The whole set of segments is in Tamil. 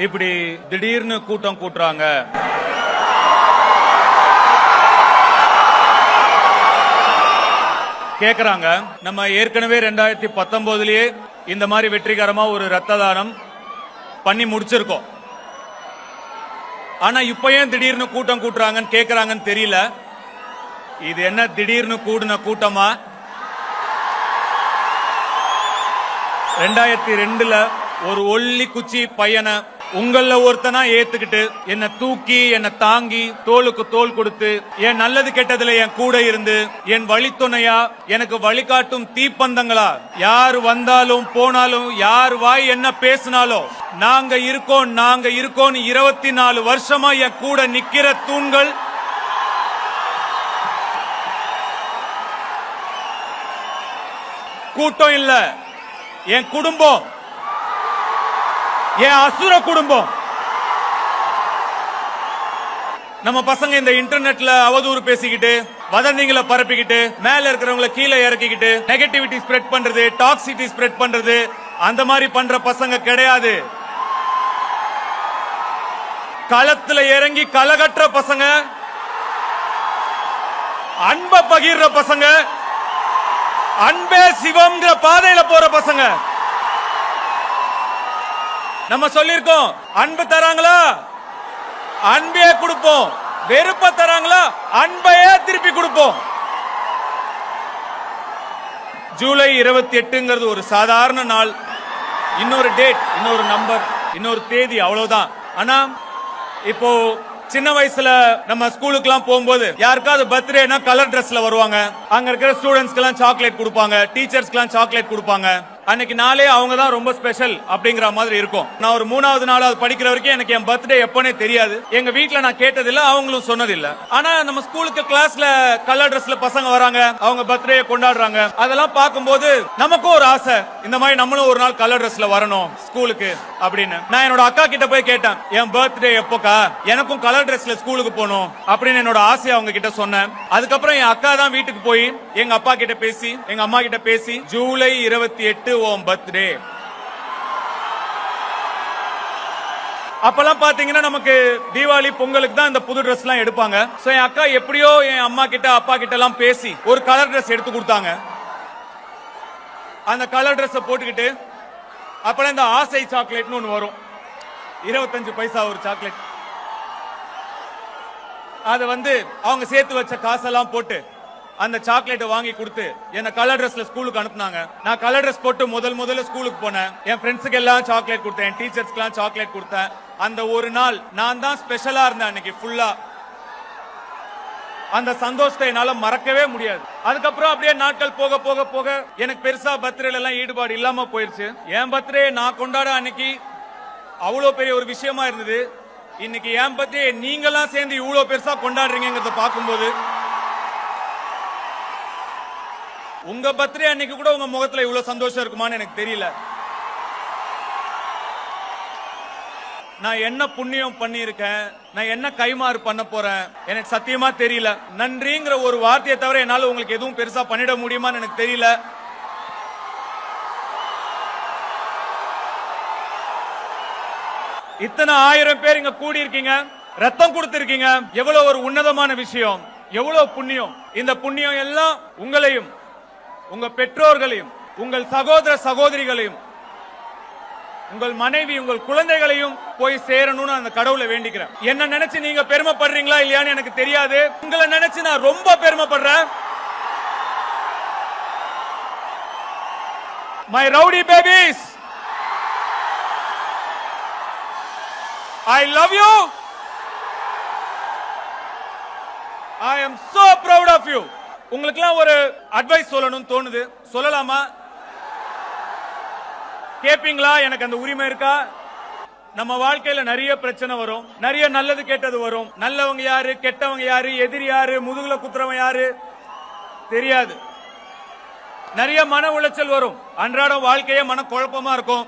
இப்படி திடீர்னு கூட்டம் கூட்டுறாங்க. கேக்குறாங்க. நம்ம ஏற்கனவே 2019லயே இந்த மாதிரி வெற்றிகரமா ஒரு ரத்த தானம் பண்ணி முடிச்சிருக்கோம். ஆனா இப்ப ஏன் திடீர்னு கூட்டம் கூட்டுறாங்கன்னு கேக்குறாங்கன்னு தெரியல. இது என்ன திடீர்னு கூடின கூட்டமா? 2002ல ஒரு ஒல்லி குச்சி பையனை உங்கள ஒருத்தனா ஏத்துக்கிட்டு என்ன தூக்கி என்ன தாங்கி தோளுக்கு தோல் கொடுத்து என் நல்லது கெட்டதுல என் கூட இருந்து என் வழித்துணையா எனக்கு வழிகாட்டும் தீப்பந்தங்களா யார் வந்தாலும் போனாலும் யார் வாய் என்ன பேசினாலும் நாங்க இருக்கோம் 24 வருஷமா என் கூட நிக்கிற தூண்கள் கூட்டம் இல்ல, என் குடும்பம், என் அசுர குடும்பம். நம்ம பசங்க இந்த இன்டர்நெட்ல அவதூறு பேசிக்கிட்டு வதந்திகளை பரப்பிக்கிட்டு மேல இருக்கிறவங்களை கீழே இறக்கிக்கிட்டு நெகட்டிவிட்டி ஸ்ப்ரெட் பண்றது, டாக்ஸிட்டி ஸ்ப்ரெட் பண்றது, அந்த மாதிரி பண்ற பசங்க கிடையாது. களத்துல இறங்கி களகற்ற பசங்க, அன்பை பகிர்ற பசங்க, அன்பே சிவம்ங்கிற பாதையில போற பசங்க. நம்ம சொல்லிருக்கோம், அன்பு தராங்களா அன்பையே கொடுப்போம், வெறுப்ப தராங்களா அன்பையே திருப்பி கொடுப்போம். ஜூலை 28ங்கிறது ஒரு சாதாரண நாள், இன்னொரு டேட், இன்னொரு நம்பர், இன்னொரு தேதி, அவ்வளவுதான். ஆனா இப்போ சின்ன வயசுல நம்ம ஸ்கூலுக்கு எல்லாம் போகும்போது யாருக்காவது பர்த்டேனா கலர் ட்ரெஸ்ல வருவாங்க. அங்க இருக்கிற ஸ்டூடெண்ட்ஸ்க்கு எல்லாம் சாக்லேட் கொடுப்பாங்க, டீச்சர்ஸ்க்கு எல்லாம் சாக்லேட் கொடுப்பாங்க. அன்னைக்கு நாளே அவங்க தான் ரொம்ப ஸ்பெஷல் அப்படிங்கிற மாதிரி இருக்கும். நான் ஒரு 3வது 4வது படிக்கிற வரைக்கும் எனக்கு என் பர்த்டே எப்பனே தெரியாது. எங்க வீட்டுல நான் கேட்டதில்ல, அவங்களும் சொன்னதில்ல. ஆனா நம்ம ஸ்கூலுக்கு கிளாஸ்ல கலர் ட்ரெஸ்ல பசங்க வராங்க, அவங்க பர்த்டே கொண்டாடுறாங்க. அதெல்லாம் பார்க்கும்போது நமக்கும் ஒரு ஆசை, இந்த மாதிரி நம்மளும் ஒரு நாள் கலர் ட்ரெஸ்ல வரணும் ஸ்கூலுக்கு அப்படின்னு. நான் என்னோட அக்கா கிட்ட போய் கேட்டேன், என் பர்த்டே எப்போக்கா, எனக்கும் கலர் ட்ரெஸ்ல ஸ்கூலுக்கு போகணும் அப்படின்னு என்னோட ஆசையை அவங்க கிட்ட சொன்னேன். அதுக்கப்புறம் என் அக்கா தான் வீட்டுக்கு போய் எங்க அப்பா கிட்ட பேசி எங்க அம்மா கிட்ட பேசி ஜூலை 28 உன் பர்த்டே. அப்பெல்லாம் பாத்தீங்கன்னா நமக்கு தீபாவளி பொங்கலுக்கு தான் இந்த புது ட்ரெஸ் எல்லாம் எடுப்பாங்க. சோ என் அக்கா எப்படியோ என் அம்மா கிட்ட அப்பா கிட்ட எல்லாம் பேசி ஒரு கலர் ட்ரெஸ் எடுத்து கொடுத்தாங்க. அந்த கலர் ட்ரெஸ் போட்டுக்கிட்டு அப்பெல்லாம் இந்த ஆசை சாக்லேட்னு ஒன்னு வரும், 25 பைசா ஒரு சாக்லேட். அத அவங்க சேர்த்து வச்ச காசெல்லாம் போட்டு அந்த சாக்லேட் வாங்கி கொடுத்து என்ன கலர் ட்ரெஸ்ல ஸ்கூலுக்கு அனுப்புனாங்க. நான் கலர் ட்ரெஸ் போட்டு முதல்ல ஸ்கூலுக்கு போனேன். என் ஃப்ரெண்ட்ஸுக்கு எல்லாம் சாக்லேட் கொடுத்தேன், டீச்சர்ஸ்க்கு எல்லாம் சாக்லேட் கொடுத்தேன். அந்த ஒரு நாள் நான் தான் ஸ்பெஷலா இருந்தேன் அன்னைக்கு ஃபுல்லா. அந்த சந்தோஷத்தை என்னால மறக்கவே முடியாது. அதுக்கப்புறம் அப்படியே நாட்கள் போக போக போக எனக்கு பெருசா பர்த்டேல எல்லாம் ஈடுபாடு இல்லாம போயிருச்சு. என் பர்த்டே நான் கொண்டாட அன்னைக்கு அவ்வளவு பெரிய ஒரு விஷயமா இருந்தது. இன்னைக்கு என் பர்த்டே நீங்க எல்லாம் சேர்ந்து இவ்வளவு பெருசா கொண்டாடுறீங்கிறத பார்க்கும்போது, உங்க பர்த்டே அன்னைக்கு கூட உங்க முகத்துல இவ்வளவு சந்தோஷம் இருக்குமான்னு எனக்கு தெரியல. நான் என்ன புண்ணியம் பண்ணியிருக்கேன், நான் என்ன கைமாறு பண்ண போறேன் எனக்கு சத்தியமா தெரியல. நன்றிங்கிற ஒரு வார்த்தையை தவிர என்னால உங்களுக்கு எதுவும் பெருசா பண்ணிட முடியுமான்னு எனக்கு தெரியல. இத்தனை 1000 பேர் இங்க கூடி இருக்கீங்க, ரத்தம் கொடுத்திருக்கீங்க, எவ்வளவு ஒரு உன்னதமான விஷயம், எவ்வளவு புண்ணியம். இந்த புண்ணியம் எல்லாம் உங்களையும் உங்க பெற்றோர்களையும் உங்கள் சகோதர சகோதரிகளையும் உங்கள் மனைவி உங்கள் குழந்தைகளையும் போய் சேரணும்னு அந்த கடவுளை வேண்டிக்கிறேன். என்ன நினைச்சு நீங்க பெருமைப்படுறீங்களா இல்லையான்னு எனக்கு தெரியாது. உங்களை நினைச்சு நான் ரொம்ப பெருமைப்படுறேன். My rowdy babies, I love you. I am so proud of you. உங்களுக்கெல்லாம் ஒரு அட்வைஸ் சொல்லணும்னு தோணுது, சொல்லலாமா? கேப்பீங்களா? எனக்கு அந்த உரிமை இருக்கா? நம்ம வாழ்க்கையில நிறைய பிரச்சனை வரும், நிறைய நல்லது கெட்டது வரும். நல்லவங்க யாரு, கெட்டவங்க யாரு, எதிரி யாரு, முதுகுல குத்துறவங்க யாரு தெரியாது. நிறைய மன உளைச்சல் வரும், அன்றாட வாழ்க்கையே மன குழப்பமா இருக்கும்.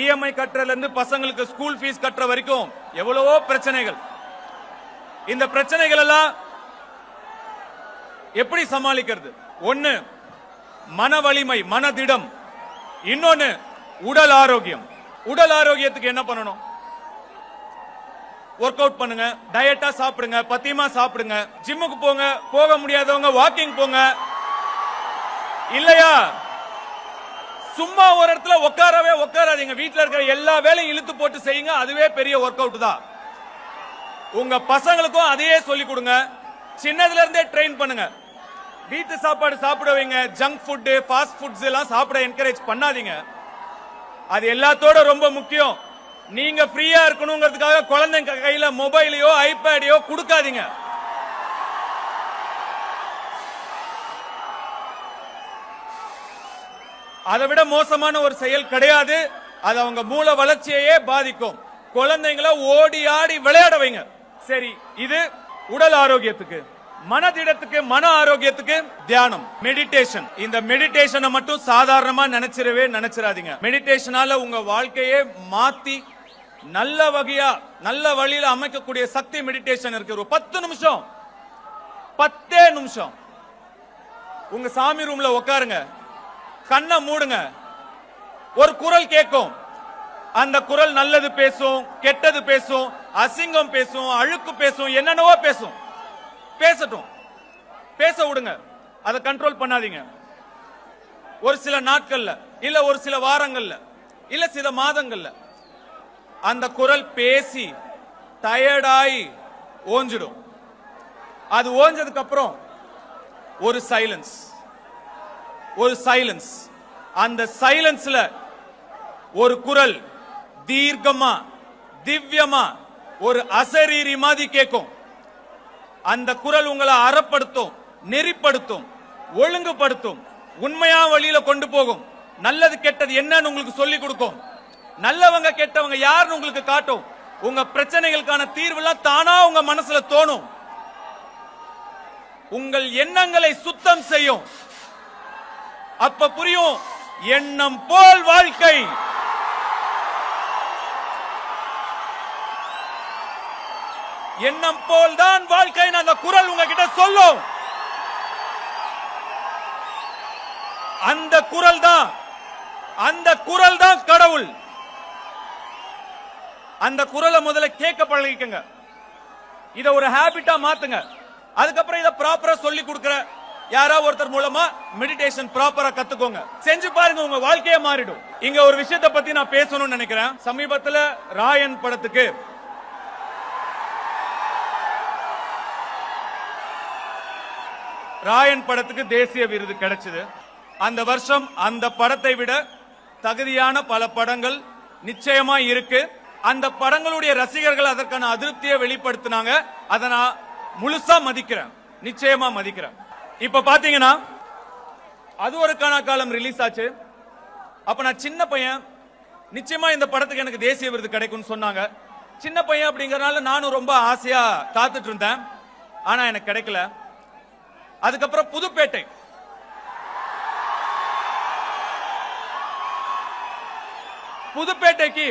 இஎம்ஐ கட்டுறதுல இருந்து பசங்களுக்கு ஸ்கூல் ஃபீஸ் கட்டுற வரைக்கும் எவ்வளவோ பிரச்சனைகள். இந்த பிரச்சனைகள் எல்லாம் எப்படி சமாளிக்கிறது? ஒன்னு மன வலிமை, மனதிடம், இன்னொன்னு உடல் ஆரோக்கியம். உடல் ஆரோக்கியத்துக்கு என்ன பண்ணணும்? ஒர்க் அவுட் பண்ணுங்க, டயட்டா சாப்பிடுங்க, பத்தியமா சாப்பிடுங்க, ஜிம்முக்கு போங்க, போக முடியாதவங்க வாக்கிங் போங்க. இல்லையா சும்மா ஒரு இடத்துல உட்காராதீங்க. வீட்டுல இருக்கிற எல்லா வேலையும் இழுத்து போட்டு செய்யுங்க, அதுவே பெரிய ஒர்க் அவுட் தான். உங்க பசங்களுக்கும் அதையே சொல்லி கொடுங்க, சின்னதுல இருந்தே ட்ரெயின் பண்ணுங்க. வீட்டு சாப்பாடு சாப்பிட வைங்க, ஜங்க் ஃபுட் ஃபாஸ்ட் ஃபுட்ஸ் எல்லாம் சாப்பிட என்கரேஜ் பண்ணாதீங்க. அது எல்லாத்தோட ரொம்ப முக்கியம். நீங்க ஃப்ரீயா இருக்கணுங்கிறதுக்காக குழந்தைங்க கையில மொபைலையோ ஐபேடையோ கொடுக்காதீங்க. அதை விட மோசமான ஒரு செயல் கிடையாது. அது அவங்க மூல வளர்ச்சியையே பாதிக்கும். குழந்தைங்களை ஓடி ஆடி விளையாட வைங்க. சரி, இது உடல் ஆரோக்கியத்துக்கு. மனதிடத்துக்கு, மன ஆரோக்கியத்துக்கு தியானம், மெடிடேஷன். இந்த மெடிடேஷனை மட்டும் சாதாரணமா நினைச்சிடாதீங்க. மெடிடேஷனால உங்க வாழ்க்கையே மாத்தி நல்ல வகையா நல்ல வழியில அமைக்கக்கூடிய சக்தி மெடிடேஷன் இருக்கு. ஒரு 10 நிமிஷம், 10 நிமிஷம் உங்க சாமி ரூம்ல உட்காருங்க, கண்ணை மூடுங்க, ஒரு குரல் கேட்கும். அந்த குரல் நல்லது பேசும், கெட்டது பேசும், அசிங்கம் பேசும், அழுக்கு பேசும், என்னென்னவோ பேசும். பேசட்டும், பேச விடுங்க, அதை கண்ட்ரோல் பண்ணாதீங்க. ஒரு சில நாட்கள்ல இல்ல ஒரு சில வாரங்கள்ல இல்ல சில மாதங்கள்ல அந்த குரல் பேசி டயர்டாய் ஓஞ்சிடும். அது ஓஞ்சதுக்கு அப்புறம் ஒரு சைலன்ஸ். அந்த சைலன்ஸ்ல ஒரு குரல் தீர்க்கமா திவ்யமா ஒரு அசரீரி மாதிரி கேட்கும். அந்த குரல் உங்களை அறப்படுத்தும், நெறிப்படுத்தும், ஒழுங்குபடுத்தும், உண்மையா வழியில கொண்டு போகும். நல்லது கெட்டது என்னன்னு உங்களுக்கு சொல்லி கொடுக்கும். நல்லவங்க கெட்டவங்க யாருன்னு உங்களுக்கு காட்டும். உங்க பிரச்சனைகளுக்கான தீர்வுலாம் தானா உங்க மனசுல தோணும். உங்கள் எண்ணங்களை சுத்தம் செய்யும். அப்ப புரியும், எண்ணம் போல் வாழ்க்கை. எண்ணம் போல் தான் வாழ்க்கை. அந்த குரல் உங்ககிட்ட சொல்லும். அந்த குரல் தான் கடவுள். அந்த குரலை முதல்ல கேட்க பழகிக்கங்க. இத ஒரு ஹாபிட்டா மாத்துங்க. அதுக்கப்புறம் இத ப்ராப்பரா சொல்லி கொடுக்கிற யாராவது ஒருத்தர் மூலமா மெடிடேஷன் ப்ராப்பரா கத்துக்கோங்க. செஞ்சு பாருங்க, உங்க வாழ்க்கையே மாறிடும். இங்க ஒரு விஷயத்தை பத்தி நான் பேசணும்னு நினைக்கிறேன். சமீபத்துல ராயன் படத்துக்கு தேசிய விருது கிடைச்சது. அந்த வருஷம் அந்த படத்தை விட தகுதியான பல படங்கள் நிச்சயமா இருக்கு. அந்த படங்களுடைய ரசிகர்கள் அதற்கான அதிருப்தியை வெளிப்படுத்தினாங்க. அதை நான் முழுசா மதிக்கிறேன், நிச்சயமா மதிக்கிறேன். இப்ப பாத்தீங்கன்னா அது ஒரு காலம் ரிலீஸ் ஆச்சு. அப்ப நான் சின்ன பையன், நிச்சயமா இந்த படத்துக்கு எனக்கு தேசிய விருது கிடைக்கும்னு சொன்னாங்க. சின்ன பையன் அப்படிங்கறதுனால நானும் ரொம்ப ஆசையா காத்துட்டு இருந்தேன். ஆனா எனக்கு கிடைக்கல. அதுக்கப்புறம் புதுப்பேட்டைக்கு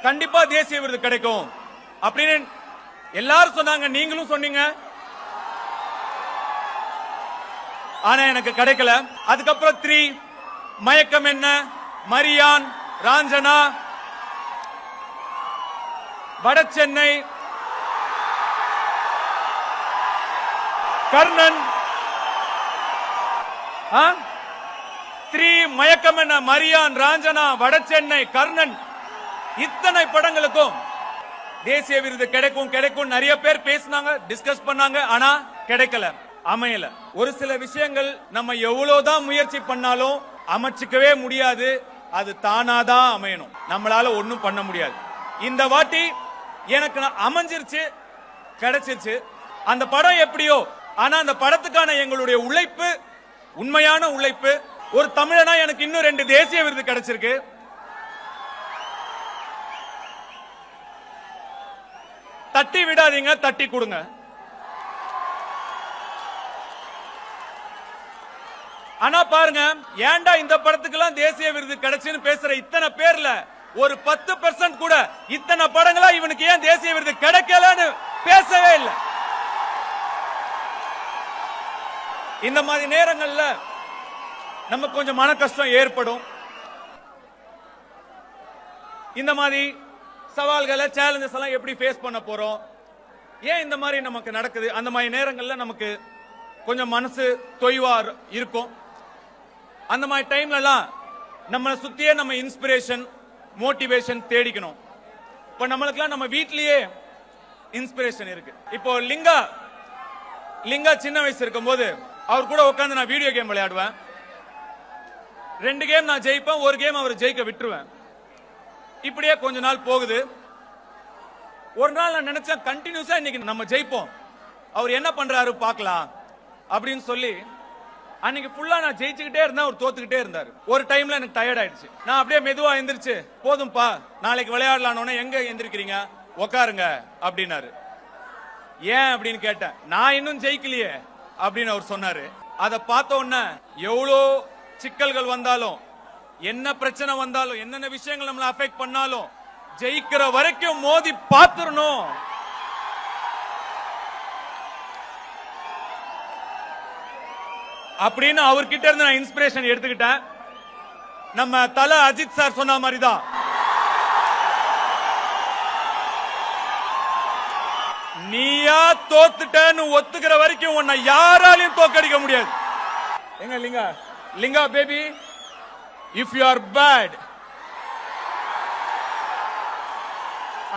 கண்டிப்பா தேசிய விருது கிடைக்கும் அப்படின்னு எல்லாரும் சொன்னாங்க, நீங்களும் சொன்னீங்க. ஆனா எனக்கு கிடைக்கல. அதுக்கப்புறம் 3, மயக்கம் என்ன, மரியான், ராஞ்சனா, வடசென்னை, கர்ணன், 3 மயக்கம் என்ன, மரியான், ராஞ்சனா, வடசென்னை, கர்ணன், இத்தனை படங்களுக்கும் தேசிய விருது கிடைக்கும் நிறைய பேர் பேசினாங்க, டிஸ்கஸ் பண்ணாங்க. ஆனா கிடைக்கல, அமையல. ஒரு சில விஷயங்கள் நம்ம எவ்வளவுதான் முயற்சி பண்ணாலும் அமைச்சுக்கவே முடியாது. அது தானாதான் அமையணும், நம்மளால ஒண்ணும் பண்ண முடியாது. இந்த வாட்டி எனக்கு அமைஞ்சிருச்சு, கிடைச்சிருச்சு. அந்த படம் எப்படியோ, ஆனா அந்த படத்துக்கான எங்களுடைய உழைப்பு, உண்மையான உழைப்பு. ஒரு தமிழனா எனக்கு இன்னும் 2 தேசிய விருது கிடைச்சிருக்கு. தட்டி விடாதீங்க, தட்டி கொடுங்க. ஆனா பாருங்க, ஏன்டா இந்த படத்துக்கெல்லாம் தேசிய விருது கிடைச்சுன்னு பேசுற இத்தனை பேர்ல ஒரு 10% கூட இத்தனை படங்களா இவனுக்கு ஏன் தேசிய விருது கிடைக்கலன்னு பேசவே இல்லை. இந்த மாதிரி நேரங்கள்ல நமக்கு கொஞ்சம் மன கஷ்டம் ஏற்படும். இந்த மாதிரி சவால்களை சேலஞ்சஸ் எல்லாம் எப்படி ஃபேஸ் பண்ண போறோம், ஏன் இந்த மாதிரி நமக்கு நடக்குது, அந்த மாதிரி நேரங்கள்ல நமக்கு கொஞ்சம் மனசு தொய்வா இருக்கும். அந்த மாதிரி டைம்ல எல்லாம் நம்மளை சுத்தியே நம்ம இன்ஸ்பிரேஷன் மோட்டிவேஷன் தேடிக்கணும். இப்ப நம்மளுக்குலாம் நம்ம வீட்லயே இன்ஸ்பிரேஷன் இருக்கு. இப்போ லிங்கா சின்ன வயசு இருக்கும்போது அவர் கூட உட்காந்து நான் வீடியோ கேம் விளையாடுவேன். 2 கேம் நான் ஜெயிப்பேன், 1 கேம் அவர் ஜெயிக்க விட்டுருவேன். இப்படியே கொஞ்ச நாள் போகுது. ஒரு நாள் நான் நினைச்சேன் கண்டினியூஸா இன்னைக்கு நம்ம ஜெயிப்போம், அவர் என்ன பண்றாரு பார்க்கலாம் அப்படின்னு சொல்லி அன்னைக்கு ஃபுல்லா நான் ஜெயிச்சுக்கிட்டே இருந்தேன், அவர் தோத்துக்கிட்டே இருந்தாரு. ஒரு டைம்ல எனக்கு டயர்ட் ஆயிடுச்சு. நான் அப்படியே மெதுவா எந்திரிச்சு, போதும்பா நாளைக்கு விளையாடலான்னு, எங்க எந்திரிக்கிறீங்க, உக்காருங்க அப்படின்னாரு. ஏன் அப்படின்னு கேட்டேன். நான் இன்னும் ஜெயிக்கலையே அப்படின்னு அவர் சொன்னாரு. அதை பார்த்த உடனே எவ்வளோ சிக்கல்கள் வந்தாலும், என்ன பிரச்சனை வந்தாலும், என்னென்ன விஷயங்கள் நம்மளை அஃபெக்ட் பண்ணாலும் ஜெயிக்கிற வரைக்கும் மோதி பார்த்துடணும். அப்படின்னு அவர்கிட்ட இருந்து நான் இன்ஸ்பிரேஷன் எடுத்துக்கிட்டேன். நம்ம தல அஜித் சார் சொன்ன மாதிரிதான், நீயா தோத்துட்டேன்னு ஒத்துக்கிற வரைக்கும் உன்னை யாராலையும் தோக்கடிக்க முடியாது. எங்க Linga baby, if you are bad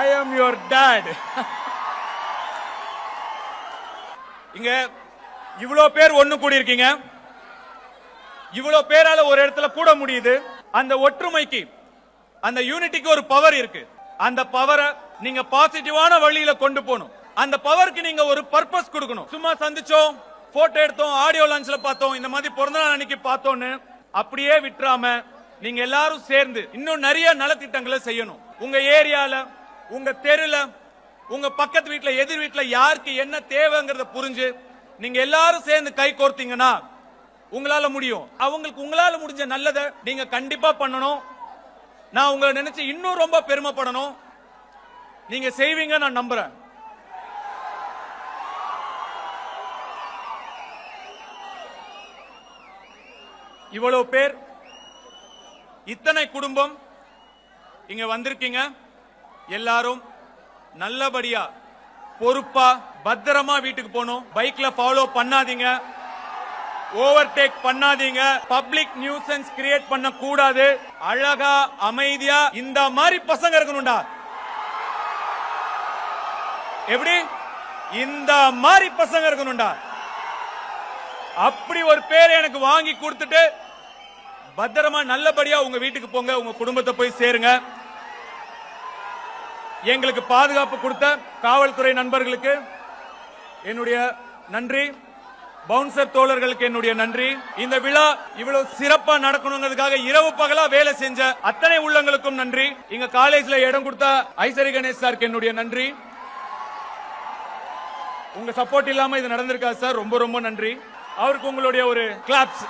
I am your dot. இங்க இவ்வளவு பேர் ஒண்ணு கூடி இருக்கீங்க, இவ்வளவு பேரால ஒரு இடத்துல கூட முடியுது. அந்த ஒற்றுமைக்கு, அந்த யூனிட்டிக்கு ஒரு பவர் இருக்கு. அந்த பவரை நீங்க பாசிட்டிவான வழியில கொண்டு போகணும். அந்த பவருக்கு நீங்க ஒரு பர்பஸ் கொடுக்கணும். சும்மா சந்திச்சோம், போட்டோ எடுத்தோம், ஆடியோ லான்ச்ல பார்த்தோம், இந்த மாதிரி பிறந்த நாள் அன்னைக்கு பார்த்தோன்னு அப்படியே விட்டுறாம நீங்க எல்லாரும் சேர்ந்து இன்னும் நிறைய நலத்திட்டங்களை செய்யணும். உங்க ஏரியால, உங்க தெருல, உங்க பக்கத்து வீட்டுல, எதிர் வீட்டுல யாருக்கு என்ன தேவைங்கிறத புரிஞ்சு நீங்க எல்லாரும் சேர்ந்து கை கோர்த்தீங்கன்னா உங்களால முடியும். அவங்களுக்கு உங்களால முடிஞ்ச நல்லதை நீங்க கண்டிப்பா பண்ணணும். நான் உங்களை நினைச்சு இன்னும் ரொம்ப பெருமைப்படணும். நீங்க செய்வீங்க நான் நம்புறேன். இவ்வளவு பேர், இத்தனை குடும்பம் இங்க வந்திருக்கீங்க. எல்லாரும் நல்லபடியா பொறுப்பா பத்திரமா வீட்டுக்கு போகணும். பைக்ல ஃபாலோ பண்ணாதீங்க, ஓவர்டேக் பண்ணாதீங்க, பப்ளிக் நியூசன்ஸ் கிரியேட் பண்ண கூடாது. அழகா அமைதியா இந்த மாதிரி பசங்க இருக்கணும்டா. எப்படி? இந்த மாதிரி பசங்க இருக்கணும்டா. அப்படி ஒரு பேரை எனக்கு வாங்கி கொடுத்துட்டு பத்திரமா நல்லபடியா உங்க வீட்டுக்கு போங்க, உங்க குடும்பத்தை போய் சேருங்க. எங்களுக்கு பாதுகாப்பு கொடுத்த காவல்துறை நண்பர்களுக்கு என்னுடைய நன்றி, பவுன்சர் தோழர்களுக்கு என்னுடைய நன்றி. இந்த விழா இவ்வளவு சிறப்பா நடக்கணுங்கிறதுக்காக இரவு பகலா வேலை செஞ்ச அத்தனை உள்ளங்களுக்கும் நன்றி. இங்க காலேஜ்ல இடம் கொடுத்த ஐசரி கணேஷ் சாருக்கு என்னுடைய நன்றி. உங்க சப்போர்ட் இல்லாம இது நடந்திருக்காது சார், ரொம்ப ரொம்ப நன்றி. அவருக்கு உங்களுடைய ஒரு கிளாப்ஸ்.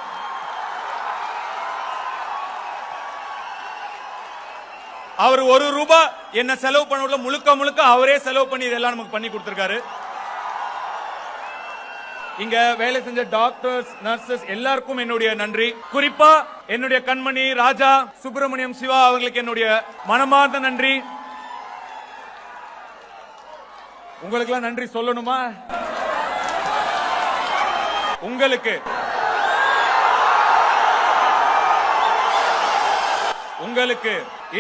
அவர் ₹1 என்ன செலவு பண்ண முழுக்க முழுக்க அவரே செலவு பண்ணி இதெல்லாம் நமக்கு பண்ணி கொடுத்திருக்காரு. இங்க வேலை செஞ்ச டாக்டர்ஸ், நர்சஸ் எல்லாருக்கும் என்னுடைய நன்றி. குறிப்பா என்னுடைய கண்மணி ராஜா சுப்பிரமணியம் சிவா அவர்களுக்கு என்னுடைய மனமார்ந்த நன்றி. உங்களுக்கு எல்லாம் நன்றி சொல்லணுமா? உங்களுக்கு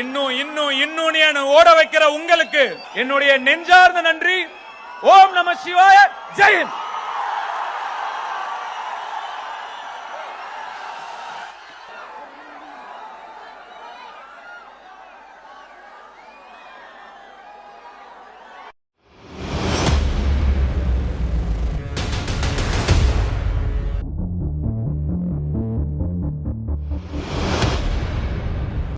இன்னும் ஓட வைக்கிற உங்களுக்கு என்னுடைய நெஞ்சார்ந்த நன்றி. ஓம் நம சிவாய. ஜெய் ஹிந்த்.